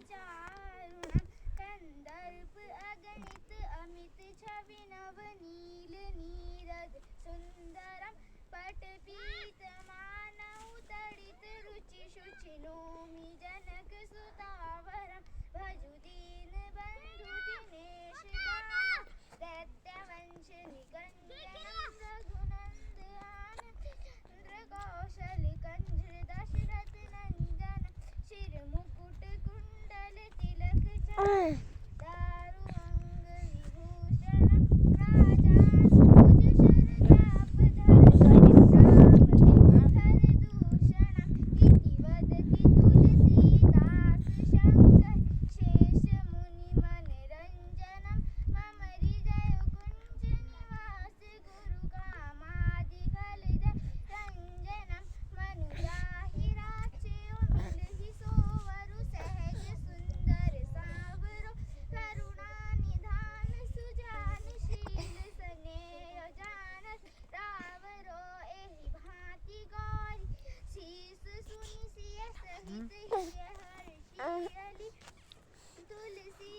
चारुणं कंदर्प अगणित अमित छवि नवनील नीरद सुंदरं पटपीत मानव तड़ित रुचि शुचि नोमि जनक सुतावरं भजु दीन बंधु दिनेश दानव दैत्यवंश निकंजनं रघुनंद आनंद चंद्र कौशल कंज दशरथ नंदन शिर मुकुट कुंडल तिलक चरण दारु अंग विभूषणं राजानुज शरचाप धर दूषणं इति वदति तुलसीदास शंकर शेष मुनि मनरंजनं मम हृदय कुंज निवास गुरु कामादि फलद रंजनं मनुजाहि राच्यो मिलहि सोवरु सहज सुंदर सावरो करुणा निधान सुजान शील स्नेह जानत रावरो एहि भांति गौरी शीस सुनि सिय सहित हिय हर्षि तुलसी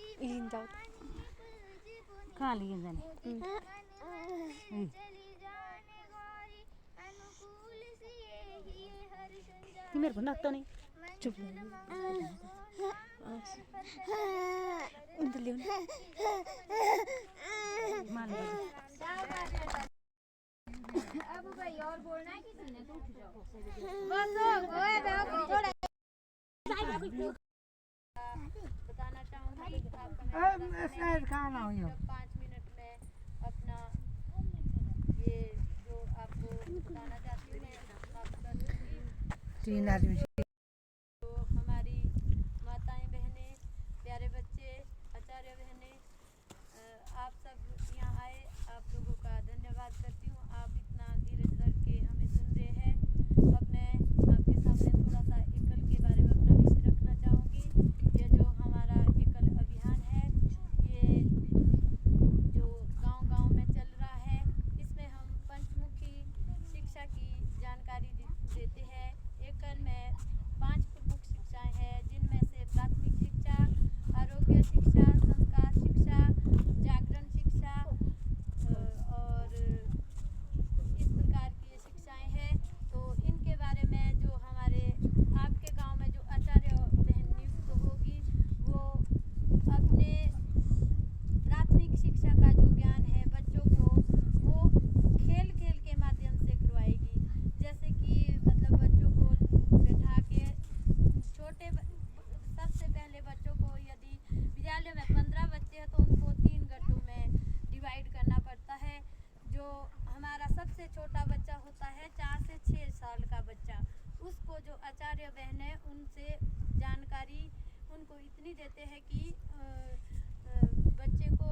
कहाँ लिए जाने चली जाने गौरी अनुकूल सिए ही हर्ष मेरे को नाकता नहीं चुप इधर ले मान लो अब भाई और बोलना है किसी ने तो उठ जाओ बस ओए थोड़ा बताना चाहूंगी आपका खाना हो 5 मिनट में अपना ये जो आपको बताना चाहती हूँ मैं आप कर दूंगी 3 आदमी तो हमारी माताएं बहनें प्यारे बच्चे आचार्य बहनें आप सब यहाँ आए आप लोगों का धन्यवाद करती हूँ आप इतना धीरज धर के हमें सुन रहे हैं अब मैं आपके सामने थोड़ा सा एकल के बारे में अपना विषय रखना चाहूँगी ये जो हमारा एकल अभियान है ये जो गांव-गांव में चल रहा है इसमें हम पंचमुखी शिक्षा की जानकारी देते हैं एकल में 5 प्रमुख शिक्षाएं हैं जिनमें से प्राथमिक शिक्षा आरोग्य शिक्षा संस्कार शिक्षा जागरण शिक्षा और इस प्रकार की ये शिक्षाएं हैं तो इनके बारे में जो हमारे आपके गांव में जो आचार्य बहन नियुक्त होगी वो अपने प्राथमिक शिक्षा का जो ज्ञान है बच्चों को वो खेल खेल के माध्यम से करवाएगी जैसे कि मतलब बच्चों को बैठा के छोटे सबसे पहले बच्चों को यदि विद्यालय में 15 बच्चे हैं तो उनको 3 गठों में डिवाइड करना पड़ता है जो हमारा सबसे छोटा बच्चा होता है 4 से 6 साल का बच्चा उसको जो आचार्य बहन है उनसे जानकारी उनको इतनी देते हैं कि बच्चे को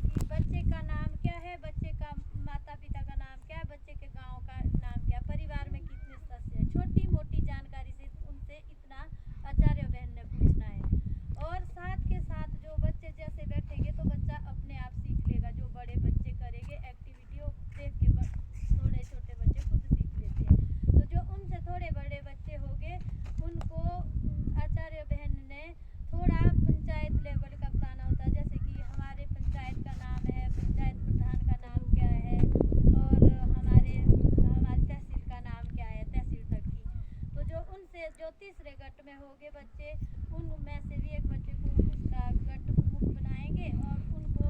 कि बच्चे का नाम क्या है बच्चे का माता पिता का नाम क्या है बच्चे के गांव का नाम क्या परिवार में कितने सदस्य हैं छोटी मोटी जानकारी से उनसे इतना आचार्य बहन ने पूछना है और साथ के साथ जो बच्चे जैसे बैठेंगे तो बच्चा अपने आप सीख लेगा जो बड़े बच्चे करेंगे एक्टिविटी वो देख के थोड़े छोटे बच्चे खुद सीख लेते हैं तो जो उनसे थोड़े बड़े बच्चे होंगे उनको आचार्य बहन ने थोड़ा पंचायत लेवल का बताना होता है जैसे कि हमारे पंचायत का नाम है पंचायत प्रधान का नाम क्या है और हमारी तहसील का नाम क्या है तहसील तक की तो जो उनसे जो तीसरे गट में होंगे बच्चे उनमें से भी एक बच्चे को उसका गट प्रमुख बनाएंगे और उनको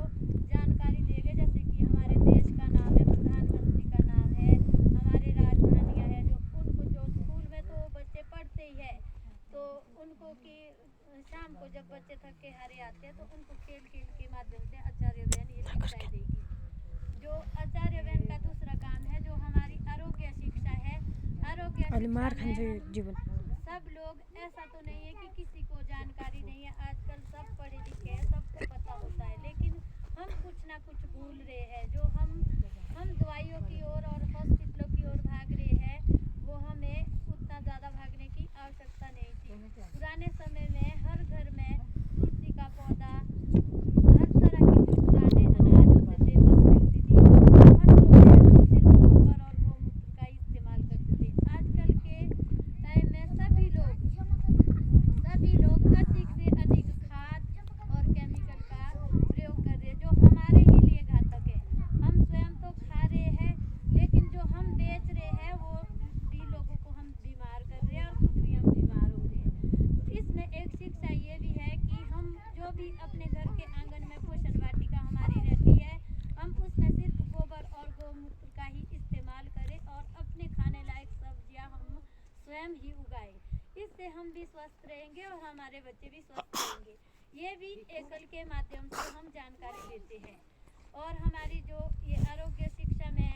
जानकारी देंगे जैसे कि हमारे देश का नाम है प्रधानमंत्री का नाम है हमारे राजधानियाँ है जो उनको जो स्कूल में तो बच्चे पढ़ते ही है तो उनको कि शाम को जब बच्चे थके हारे आते हैं तो उनको खेल खेल के माध्यम से आचार्य बहन ये शिक्षाएं देगी जो आचार्य बहन का दूसरा काम है जो हमारी आरोग्य शिक्षा है आरोग्य शिक्षा में जीवन सब लोग ऐसा तो नहीं है कि किसी को जानकारी नहीं है आजकल सब पढ़े लिखे हैं सबको पता होता है लेकिन हम कुछ ना कुछ भूल रहे हैं जो हम दवाइयों की ओर और हॉस्पिटलों की ओर भाग रहे हैं वो हमें उतना ज़्यादा भागने की आवश्यकता नहीं थी पुराने समय में हर घर में तुलसी का पौधा हर तरह की जो पुराने अनाज होते थे फसलें होती थी फसलों में हम सिर्फ गोबर और गोमूत्र का इस्तेमाल करते थे आजकल के टाइम में सभी लोग अधिक भी अपने घर के आंगन में पोषण वाटिका हमारी रहती है, हम उसमें सिर्फ गोबर और गौमूत्र का ही इस्तेमाल करें और अपने खाने लायक सब्जियां हम स्वयं ही उगाएं। इससे हम भी स्वस्थ रहेंगे और हमारे बच्चे भी स्वस्थ रहेंगे। ये भी एकल के माध्यम से हम जानकारी देते हैं। और हमारी जो ये आरोग्य शिक्षा में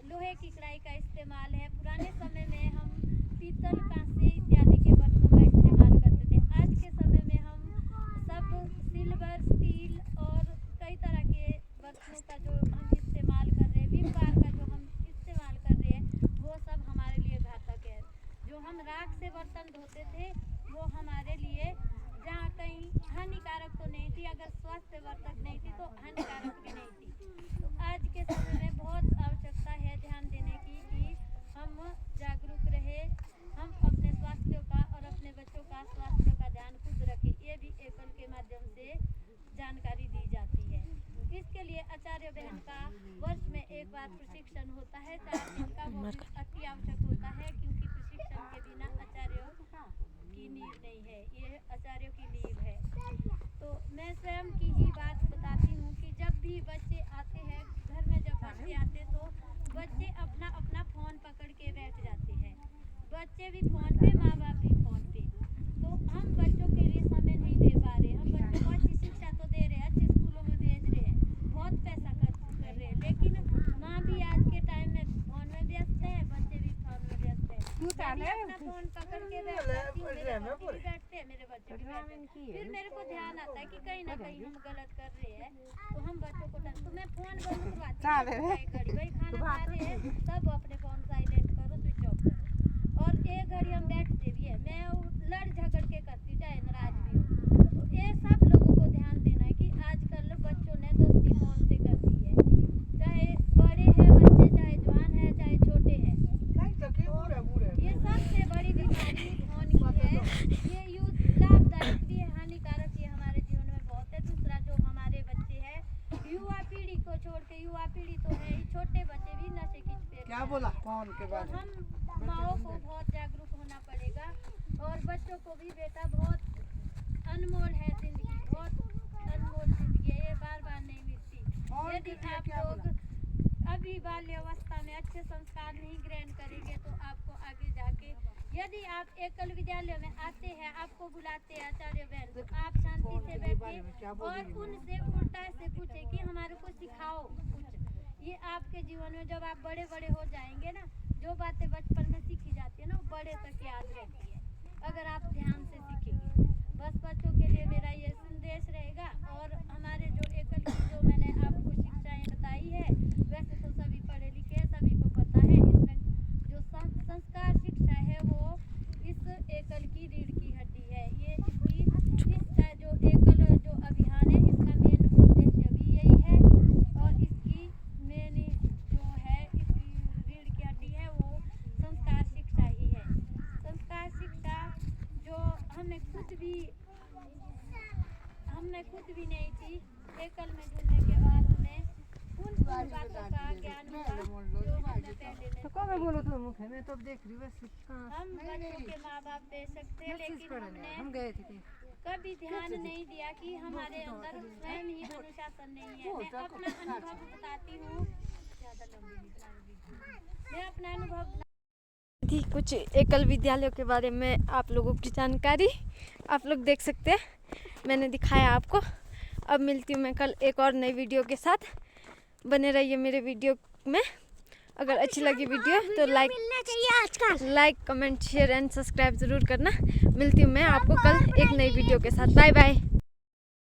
लोहे की कढ़ाई का इस्तेमाल है। पुराने समय में हम पीतल, कांसे इत्यादि के बर्तनों का इस्तेमाल करते थे। आज के समय में हम सब सिल्वर, स्टील और कई तरह के बर्तनों का जो हम इस्तेमाल कर रहे हैं, विम बार का जो हम इस्तेमाल कर रहे हैं, वो सब हमारे लिए घातक है। जो हम राख से बर्तन धोते थे वो हमारे लिए जहाँ कहीं हानिकारक तो नहीं थी, अगर स्वास्थ्यवर्धक नहीं थी तो हानिकारक भी नहीं थी। तो आज के समय में बहुत आवश्यकता है ध्यान देने की कि हम जागरूक रहे, हम अपने स्वास्थ्य का और अपने बच्चों का स्वास्थ्य का ध्यान खुद रखें। ये भी एकल के माध्यम से जानकारी दी जाती है। इसके लिए आचार्य बहन का वर्ष में एक बार प्रशिक्षण होता है। 4 दिन का वो अति आवश्यक होता है, क्योंकि प्रशिक्षण के बिना आचार्यों की नींव नहीं है, ये आचार्यों की नींव है। तो मैं स्वयं की ही बात बताती हूँ कि जब भी बच्चे आते हैं घर में, जब बच्चे आते तो बच्चे अपना अपना फोन पकड़ के बैठ जाते हैं। बच्चे भी फोन पे, माँ बाप भी फोन पे। तो हम बच्चों के लिए समय नहीं दे पा रहे। हम बच्चों को अच्छी शिक्षा तो दे रहे हैं, अच्छे स्कूलों में भेज रहे हैं, बहुत पैसा खर्च कर रहे हैं, लेकिन माँ भी आज के टाइम में फोन में व्यस्त है, बच्चे भी फोन में व्यस्त है। मैं भी अपना फोन पकड़ के बैठ जाती हूँ, मेरे पति भी बैठते हैं, मेरे बच्चे भी बैठते हैं। फिर मेरे को ध्यान आता है कि कहीं ना कहीं हम गलत कर रहे हैं, तो हम बच्चों को तो मैं फोन बंद करवाती हूँ। भाई खाना खा रहे हैं तब अपने फोन साइलेंट करो, स्विच ऑफ करो। और एक घड़ी हम बैठते भी है, मैं लड़ झगड़ के करती, चाहे नाराज भी हो। तो ये सब लोगों को ध्यान देना है कि आजकल बच्चों ने दोस्ती फोन से कर दी है, चाहे बड़े हैं बच्चे, चाहे जवान है, चाहे छोटे हैं। ये सबसे बड़ी बीमारी फोन की है। ये यूज लाभदायक भी है, हानिकारक ये हमारे जीवन में बहुत है। दूसरा जो हमारे बच्चे हैं, युवा पीढ़ी को छोड़ के, युवा पीढ़ी तो है ही, छोटे बच्चे भी नशे की चपेट में। क्या बोला फोन के बाद? तो हम माओ को बहुत जागरूक होना पड़ेगा और बच्चों को भी, बेटा बहुत अनमोल है जिंदगी, बहुत अनमोल जिंदगी है, ये बार बार नहीं मिलती। यदि आप लोग अभी बाल्यावस्था में अच्छे संस्कार नहीं ग्रहण करेंगे तो आपको आगे जाके, यदि आप एकल विद्यालय में आते हैं, आपको बुलाते हैं आचार्य बहन, तो आप शांति से बैठे और उनसे उल्टा से पूछे कि हमारे को सिखाओ कुछ। ये आपके जीवन में जब आप बड़े बड़े हो जाएंगे ना, जो बातें बचपन में सीखी जाती है ना, वो बड़े तक याद रहती है, अगर आप ध्यान से सीखेंगे। बस बच्चों के लिए मेरा ये संदेश रहेगा। और हमारे जो एकल की जो मैंने आपको शिक्षाएं बताई है, वैसे तो सभी पढ़े लिखे हैं, सभी को पता है। इसमें जो संस्कार शिक्षा है वो इस एकल की रीढ़ की हड्डी है। ये इसका जो एकल जो अभियान है, इसका मेन उद्देश्य भी यही है। और इसकी मेन जो है, इसकी रीढ़ की हड्डी है वो संस्कार शिक्षा ही है। संस्कार शिक्षा जो हमने खुद भी नहीं थी, एकल में जुड़ने के बाद हमें उन बातों का ज्ञान हुआ जो हमने पहले नहीं। तो कब बोलो तो मुखे में तो देख रही बस। हम बच्चों के माँ बाप दे सकते हैं, लेकिन हम गए थे कभी ध्यान नहीं दिया कि हमारे अंदर स्वयं ही अनुशासन नहीं है। मैं अपना अनुभव बताती हूँ, ज़्यादा लंबी नहीं बनाऊंगी। मैं अपना अनुभव थी कुछ एकल विद्यालयों के बारे में आप लोगों की जानकारी आप लोग देख सकते हैं, मैंने दिखाया आपको। अब मिलती हूँ मैं कल एक और नई वीडियो के साथ। बने रहिए मेरे वीडियो में। अगर अच्छी लगी वीडियो तो like comment share and subscribe ज़रूर करना। मिलती हूँ मैं आपको कल एक नई वीडियो के साथ। Bye bye.